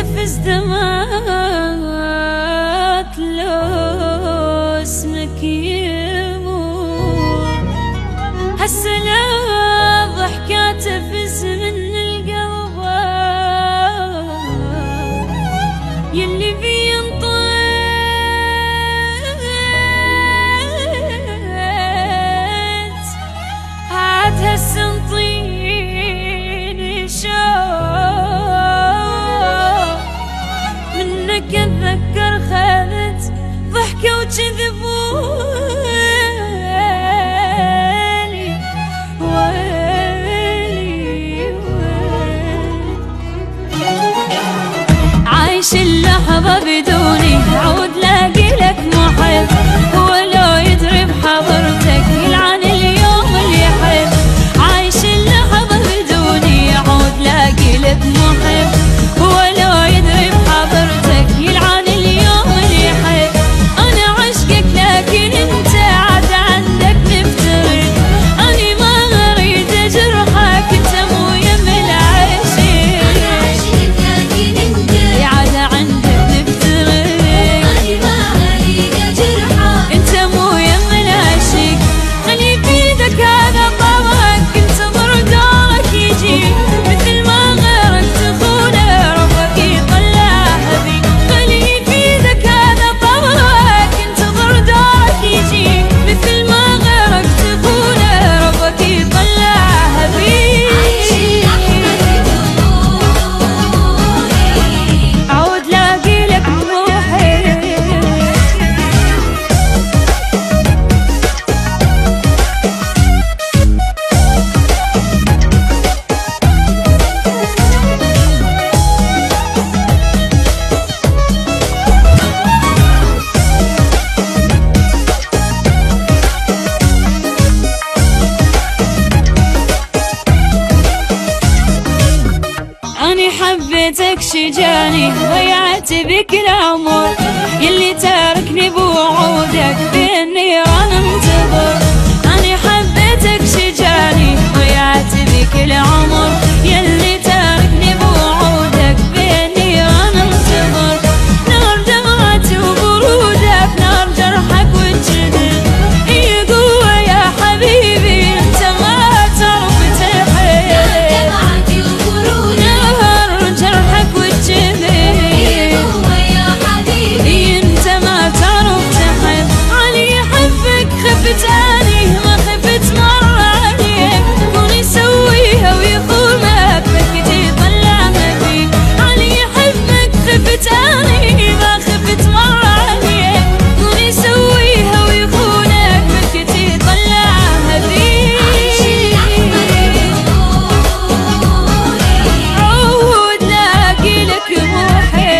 تنفس دمعات لو اسمك يموت. هالسلام ضحكات تفز من القلب يلي بينطق عاد هالسنطين شوق منك اتذكر خذت ضحكة وكذبوني. ويلي عايش اللحظة بدوني عود لاقي لك محب ولو يدري بحضرتك يلعن اليوم اللي يحب. عايش اللحظة بدوني عود لاقي لك محب ولو يدري بحضرتك يلعن اليوم اللي يحب. انا عشقك لكن انت عاد عندك نفترق. اني ما اريد اجرحك انت مو يم العاشق. انا عشقك لكن انت عاد عندك نفترق. اني ما اريد اجرحك انت مو يم العاشق. خلي بيدك هذا طبعك انتظر دورك يجي مثل ما غيرك تخونه ربك يطلعها بيك. خلي بيدك هذا طبعك انتظر دورك يجي مثل ما غيرك تخونه ربك يطلعها بيك. عايش اللحظة بدوني عود لاقي لك روحي. أني حبيتك شجاني ضيعت بك العمر يلي تاركني بوعودك بالنيران انتظر. أني حبيتك شجاني ضيعت بك العمر يلي تاركني بوعودك بالنيران انتظر. نار دمعتي وبرودك نار جرحك وتجدد. هي قوة يا حبيبي انت ما تعرف تحب. دمعتي وبرودك نار جرحك وتجدد. هو يا حبيبي انت ما تعرف تحب. علي يحبك خفت اني ما خفت مرة عليك. كون يسويها ويخونك بكت يطلعها فيك. علي يحبك خفت اني ما خفت مرة عليك. كون يسويها ويخونك بكت يطلعها فيك. عود لاقي لك روحي.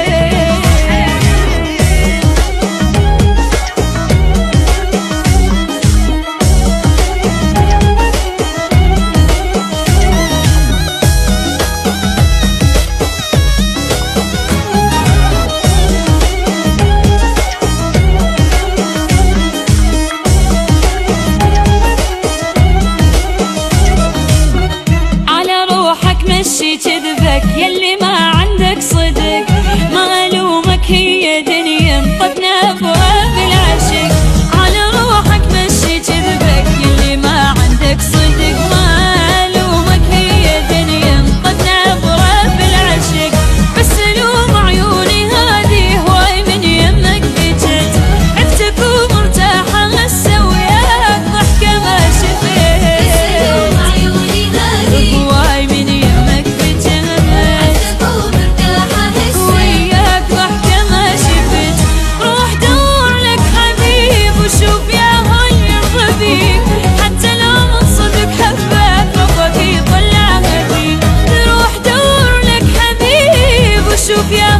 على روحك مشي كذبك يلي ما عندك صدق. ما الومك هي دنيا انطقنا ابواب العشق. على روحك مشي كذبك يلي ما عندك صدق. ما الومك هي دنيا انطقنا ابواب العشق. بس الوم عيوني هذه هواي من يمك بجد. عفتك ومرتاحة هسه وياك ضحكة ما شفت. يوم عيوني هذه هواي من يمك بجد. تكون مرتاحة هسه وياك ضحكة ما شفت. روح دور لك حبيب وشوف يا هل يرضى بيك. حتى لو من صدق حبك ربك يطلعها فيك. روح دور لك حبيب وشوف يا